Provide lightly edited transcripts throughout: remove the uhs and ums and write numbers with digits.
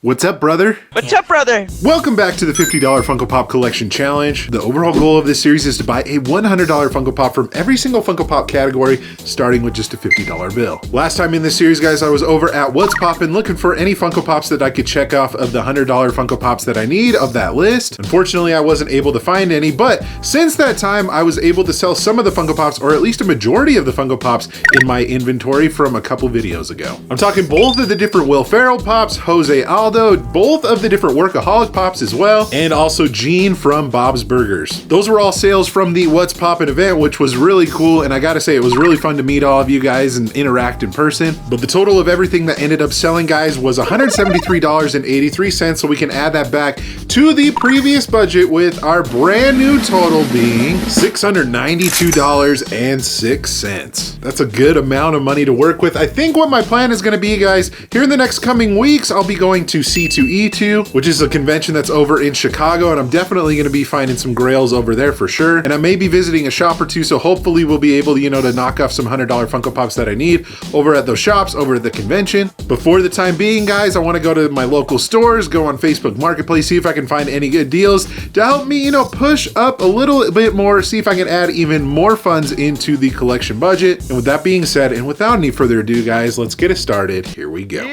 What's up, brother? What's up, brother? Welcome back to the $50 Funko Pop Collection Challenge. The overall goal of this series is to buy a $100 Funko Pop from every single Funko Pop category, starting with just a $50 bill. Last time in this series, guys, I was over at What's Poppin' looking for any Funko Pops that I could check off of the $100 Funko Pops that I need of that list. Unfortunately, I wasn't able to find any, but since that time, I was able to sell some of the Funko Pops, or at least a majority of the Funko Pops in my inventory from a couple videos ago. I'm talking both of the different Will Ferrell Pops, Jose Aldo, both of the different Workaholic Pops as well, and also Gene from Bob's Burgers. Those were all sales from the What's Poppin' event, which was really cool, and I gotta say, it was really fun to meet all of you guys and interact in person. But the total of everything that ended up selling, guys, was $173.83, so we can add that back to the previous budget with our brand new total being $692.06. That's a good amount of money to work with. I think what my plan is gonna be, guys, here in the next coming weeks, I'll be going to C2E2, which is a convention that's over in Chicago, and I'm definitely going to be finding some grails over there for sure. And I may be visiting a shop or two, so hopefully we'll be able to, to knock off some $100 Funko Pops that I need over at those shops, over at the convention. But for the time being, guys, I want to go to my local stores, go on Facebook Marketplace, see if I can find any good deals to help me, push up a little bit more, see if I can add even more funds into the collection budget. And with that being said, and without any further ado, guys, let's get it started. Here we go.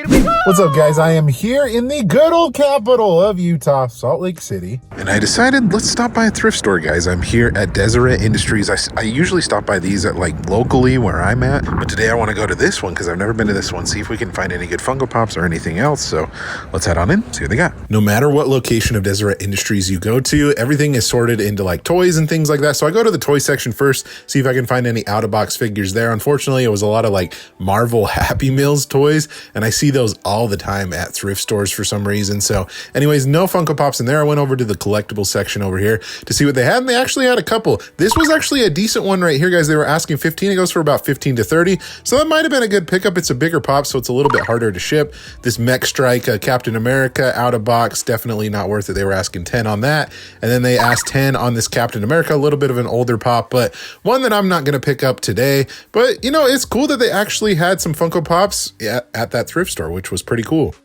What's up, guys? I am here in the good old capital of Utah, Salt Lake City. And I decided, let's stop by a thrift store, guys. I'm here at Deseret Industries. I usually stop by these at locally where I'm at, but today I want to go to this one because I've never been to this one, see if we can find any good Funko Pops or anything else. So let's head on in, see what they got. No matter what location of Deseret Industries you go to, everything is sorted into toys and things like that. So I go to the toy section first, see if I can find any out-of-box figures there. Unfortunately, it was a lot of Marvel Happy Meals toys, and I see those all the time at thrift stores for some reason. So anyways, no Funko Pops in there. I went over to the collectible section over here to see what they had, and they actually had a couple. This was actually a decent one right here, guys. They were asking 15. It goes for about 15 to 30. So that might have been a good pickup. It's a bigger pop, so it's a little bit harder to ship. This Mech Strike Captain America out of box, definitely not worth it. They were asking 10 on that. And then they asked 10 on this Captain America, a little bit of an older pop, but one that I'm not going to pick up today. But it's cool that they actually had some Funko Pops at that thrift store, which was pretty cool.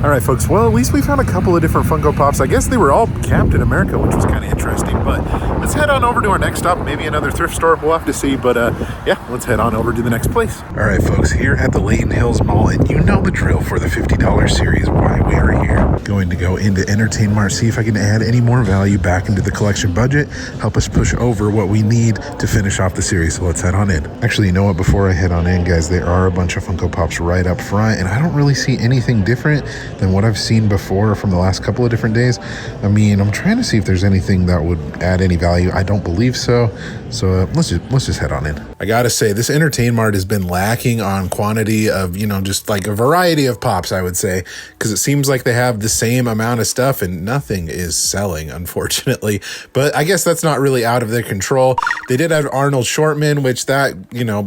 All right, folks. Well, at least we found a couple of different Funko Pops. I guess they were all Captain America, which was kind of interesting. But let's head on over to our next stop. Maybe another thrift store. We'll have to see. But yeah, let's head on over to the next place. All right, folks. Here at the Layton Hills Mall, and you know the drill for the $50 series, why we are here. Going to go into Entertain Mart, see if I can add any more value back into the collection budget, help us push over what we need to finish off the series. So let's head on in. Actually, you know what? Before I head on in, guys, there are a bunch of Funko Pops right up front, and I don't really see anything different than what I've seen before from the last couple of different days. I mean, I'm trying to see if there's anything that would add any value. I don't believe so. So let's just head on in. I gotta say, this Entertain Mart has been lacking on quantity of, just a variety of pops, I would say, because it seems like they have the same amount of stuff and nothing is selling, unfortunately. But I guess that's not really out of their control. They did have Arnold Shortman, which that,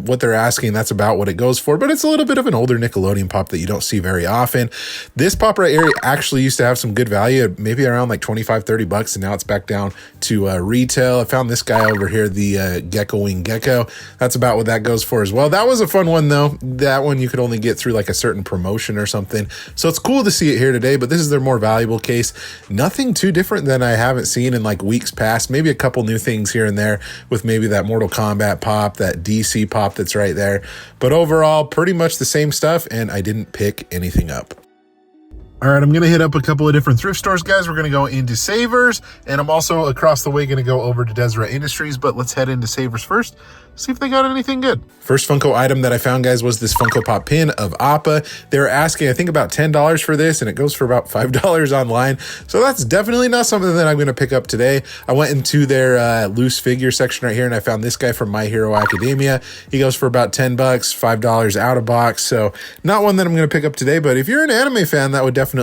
what they're asking, that's about what it goes for, but it's a little bit of an older Nickelodeon pop that you don't see very often. This pop right here actually used to have some good value, maybe around $25-30, and now it's back down to retail. I found this guy over here, the Gecko Wing Gecko. That's about what that goes for as well. That was a fun one though. That one you could only get through a certain promotion or something. So it's cool to see it here today, but this is their more valuable case. Nothing too different than I haven't seen in weeks past. Maybe a couple new things here and there with maybe that Mortal Kombat pop, that DC pop that's right there. But overall, pretty much the same stuff, and I didn't pick anything up. All right, I'm going to hit up a couple of different thrift stores, guys. We're going to go into Savers, and I'm also across the way going to go over to Deseret Industries, but let's head into Savers first, see if they got anything good. First Funko item that I found, guys, was this Funko Pop pin of Appa. They were asking, I think, about $10 for this, and it goes for about $5 online. So that's definitely not something that I'm going to pick up today. I went into their loose figure section right here, and I found this guy from My Hero Academia. He goes for about $10, $5 out of box. So not one that I'm going to pick up today, but if you're an anime fan, that would definitely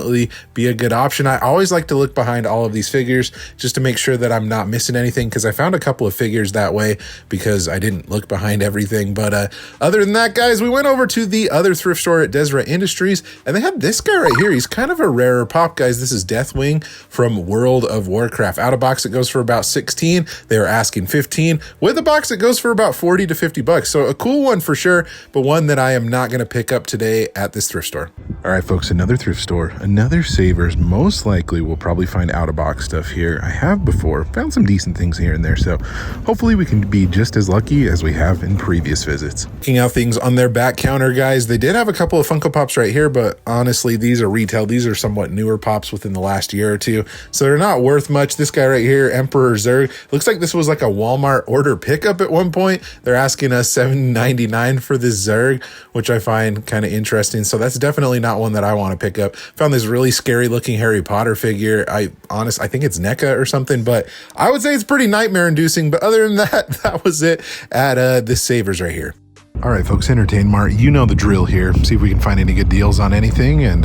be a good option. I always like to look behind all of these figures just to make sure that I'm not missing anything, because I found a couple of figures that way because I didn't didn't look behind everything. But other than that, guys, we went over to the other thrift store at Deseret Industries, and they had this guy right here. He's kind of a rarer pop, guys. This is Deathwing from World of Warcraft. Out of box, it goes for about 16. They were asking 15. With a box, it goes for about 40 to 50 bucks. So a cool one for sure, but one that I am not going to pick up today at this thrift store. All right, folks, another thrift store, another Savers. Most likely we'll probably find out of box stuff here. I have before found some decent things here and there, so hopefully we can be just as lucky as we have in previous visits. Looking out things on their back counter, guys, they did have a couple of Funko Pops right here, but honestly, these are retail. These are somewhat newer pops within the last year or two, so they're not worth much. This guy right here, Emperor Zurg, looks like this was like a Walmart order pickup at one point. They're asking us $7.99 for this Zurg, which I find kind of interesting. So that's definitely not one that I want to pick up. Found this really scary looking Harry Potter figure. I think it's NECA or something, but I would say it's pretty nightmare inducing. But other than that, that was it at this Savers right here. All right, folks, Entertain Mart, you know the drill here. See if we can find any good deals on anything, and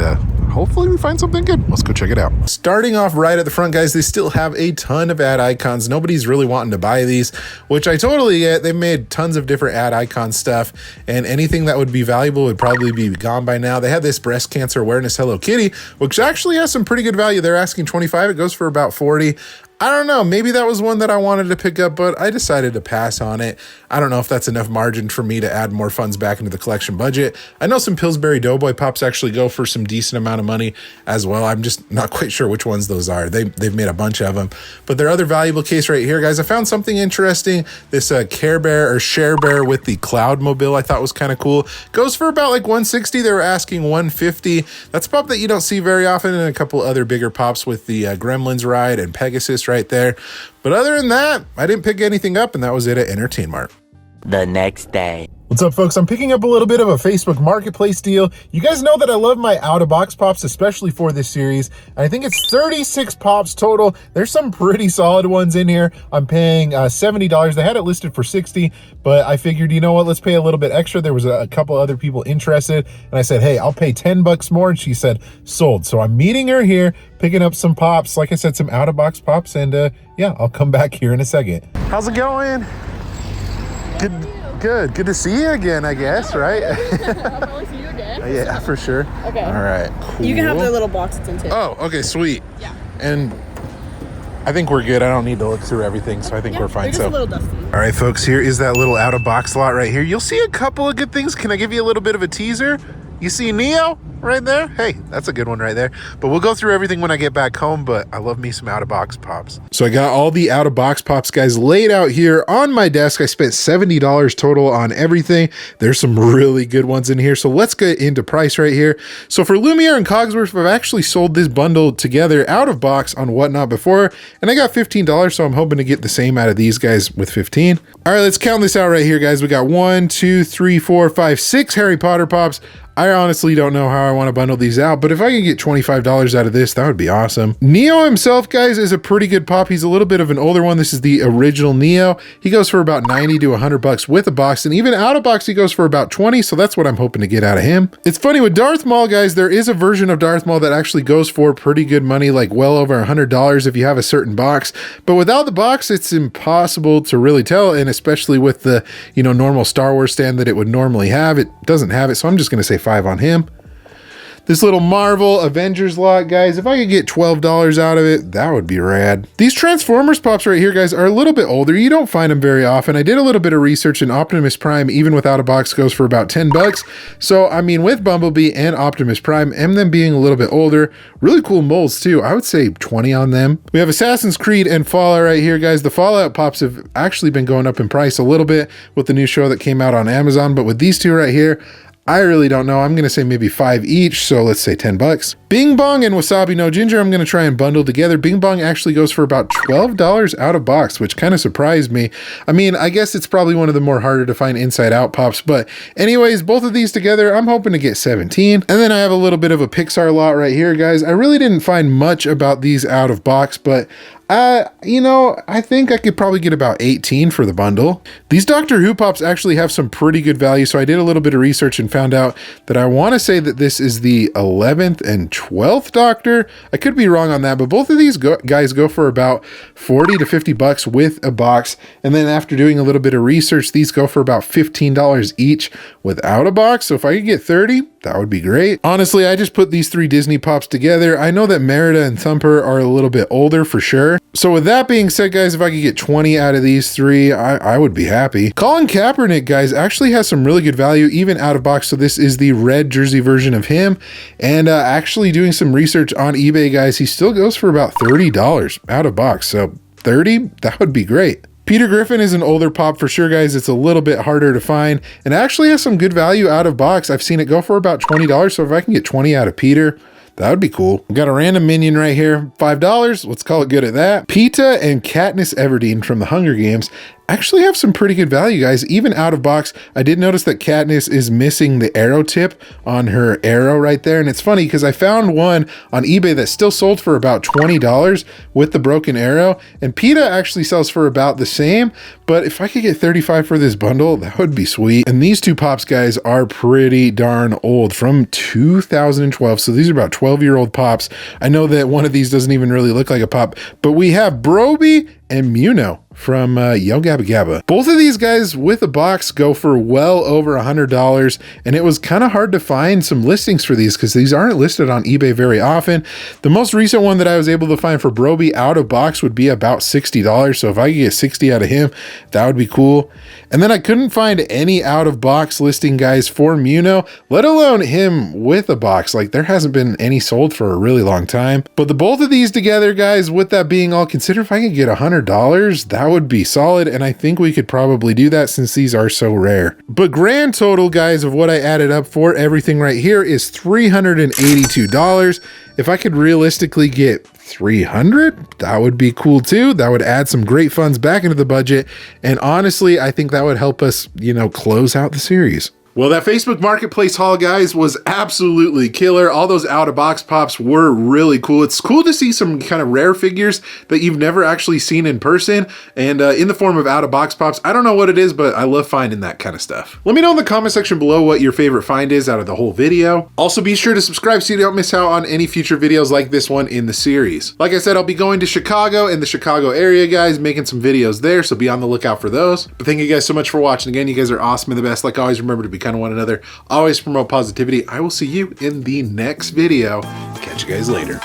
hopefully we find something good. Let's go check it out. Starting off right at the front, guys, they still have a ton of ad icons. Nobody's really wanting to buy these, which I totally get. They've made tons of different ad icon stuff, and anything that would be valuable would probably be gone by now. They have this breast cancer awareness Hello Kitty, which actually has some pretty good value. They're asking 25. It goes for about 40. I don't know, maybe that was one that I wanted to pick up, but I decided to pass on it. I don't know if that's enough margin for me to add more funds back into the collection budget. I know some Pillsbury Doughboy Pops actually go for some decent amount of money as well. I'm just not quite sure which ones those are. They've made a bunch of them. But their other valuable case right here, guys, I found something interesting. This Care Bear or Share Bear with the Cloud Mobile I thought was kind of cool. Goes for about like 160. They were asking 150. That's a pop that you don't see very often, and a couple other bigger pops with the Gremlins ride and Pegasus right there. But other than that, I didn't pick anything up, and that was it at Entertain Mart. The next day. What's up, folks? I'm picking up a little bit of a Facebook Marketplace deal. You guys know that I love my out-of-box pops, especially for this series. I think it's 36 pops total. There's some pretty solid ones in here. I'm paying $70. They had it listed for $60, but I figured, you know what, let's pay a little bit extra. There was a couple other people interested, and I said, hey, I'll pay 10 bucks more, and she said, sold. So I'm meeting her here, picking up some pops. Like I said, some out-of-box pops, and yeah, I'll come back here in a second. How's it going? Good to see you again, I guess, right? I'll probably see you again. Yeah, for sure. Okay. All right, cool. You can have the little box it's in too. Oh, okay, sweet. Yeah. And I think we're good. I don't need to look through everything, so I think we're fine. They're just So a little dusty. All right, folks, here is that little out-of-box lot right here. You'll see a couple of good things. Can I give you a little bit of a teaser? You see Neo right there? Hey, that's a good one right there. But we'll go through everything when I get back home, but I love me some out-of-box pops. So I got all the out-of-box pops, guys, laid out here on my desk. I spent $70 total on everything. There's some really good ones in here. So let's get into price right here. So for Lumiere and Cogsworth, I've actually sold this bundle together out of box on Whatnot before, and I got $15, so I'm hoping to get the same out of these guys with 15. All right, let's count this out right here, guys. We got 1, 2, 3, 4, 5, 6 Harry Potter pops. I honestly don't know how I want to bundle these out, but if I can get $25 out of this, that would be awesome. Neo himself, guys, is a pretty good pop. He's a little bit of an older one. This is the original Neo. He goes for about 90 to 100 bucks with a box, and even out of box, he goes for about 20, so that's what I'm hoping to get out of him. It's funny, with Darth Maul, guys, there is a version of Darth Maul that actually goes for pretty good money, like well over $100 if you have a certain box, but without the box, it's impossible to really tell, and especially with the, you know, normal Star Wars stand that it would normally have, it doesn't have it, so I'm just going to say 5 on him. This little Marvel Avengers lot, guys, if I could get $12 out of it, that would be rad. These Transformers pops right here, guys, are a little bit older. You don't find them very often. I did a little bit of research, and Optimus Prime, even without a box, goes for about 10 bucks. So, I mean, with Bumblebee and Optimus Prime, and them being a little bit older, really cool molds too. I would say 20 on them. We have Assassin's Creed and Fallout right here, guys. The Fallout pops have actually been going up in price a little bit with the new show that came out on Amazon, but with these two right here, I really don't know. I'm going to say maybe 5 each, so let's say 10 bucks. Bing Bong and Wasabi No Ginger, I'm going to try and bundle together. Bing Bong actually goes for about $12 out of box, which kind of surprised me. I mean, I guess it's probably one of the more harder to find inside out pops, but anyways, both of these together, I'm hoping to get 17. And then I have a little bit of a Pixar lot right here, guys. I really didn't find much about these out of box, but You know, I think I could probably get about 18 for the bundle. These Doctor Who pops actually have some pretty good value, so I did a little bit of research and found out that I want to say that this is the 11th and 12th Doctor. I could be wrong on that, but both of these guys go for about 40 to 50 bucks with a box, and then after doing a little bit of research, these go for about $15 each without a box. So if I could get 30, that would be great. Honestly, I just put these 3 Disney pops together. I know that Merida and Thumper are a little bit older for sure. So with that being said, guys, if I could get 20 out of these 3, I would be happy. Colin Kaepernick, guys, actually has some really good value, even out of box. So this is the red jersey version of him. And actually doing some research on eBay, guys, he still goes for about $30 out of box. So 30, that would be great. Peter Griffin is an older pop for sure, guys. It's a little bit harder to find and actually has some good value out of box. I've seen it go for about $20. So if I can get 20 out of Peter, that would be cool. We got a random minion right here, $5. Let's call it good at that. Peeta and Katniss Everdeen from the Hunger Games actually have some pretty good value, guys, even out of box. I did notice that Katniss is missing the arrow tip on her arrow right there. And it's funny because I found one on eBay that still sold for about $20 with the broken arrow. And Peeta actually sells for about the same. But if I could get 35 for this bundle, that would be sweet. And these 2 pops, guys, are pretty darn old, from 2012. So these are about 12-year-old pops. I know that one of these doesn't even really look like a pop, but we have Broby and Muno from Yo Gabba Gabba. Both of these guys with a box go for well over $100, and it was kind of hard to find some listings for these because these aren't listed on eBay very often. The most recent one that I was able to find for Broby out of box would be about $60, so if I could get 60 out of him, that would be cool. And then I couldn't find any out of box listing, guys, for Muno, let alone him with a box. Like, there hasn't been any sold for a really long time. But the both of these together, guys, with that being all considered, if I could get $100, that would be solid, and I think we could probably do that since these are so rare. But grand total, guys, of what I added up for everything right here is $382. If I could realistically get 300, that would be cool too. That would add some great funds back into the budget, and honestly, I think that would help us, you know, close out the series. Well, that Facebook Marketplace haul, guys, was absolutely killer. All those out-of-box pops were really cool. It's cool to see some kind of rare figures that you've never actually seen in person and in the form of out-of-box pops. I don't know what it is, but I love finding that kind of stuff. Let me know in the comment section below what your favorite find is out of the whole video. Also, be sure to subscribe so you don't miss out on any future videos like this one in the series. Like I said, I'll be going to Chicago and the Chicago area, guys, making some videos there, so be on the lookout for those. But thank you guys so much for watching. Again, you guys are awesome and the best. Like always, remember to be kind of one another, always promote positivity. I will see you in the next video. Catch you guys later.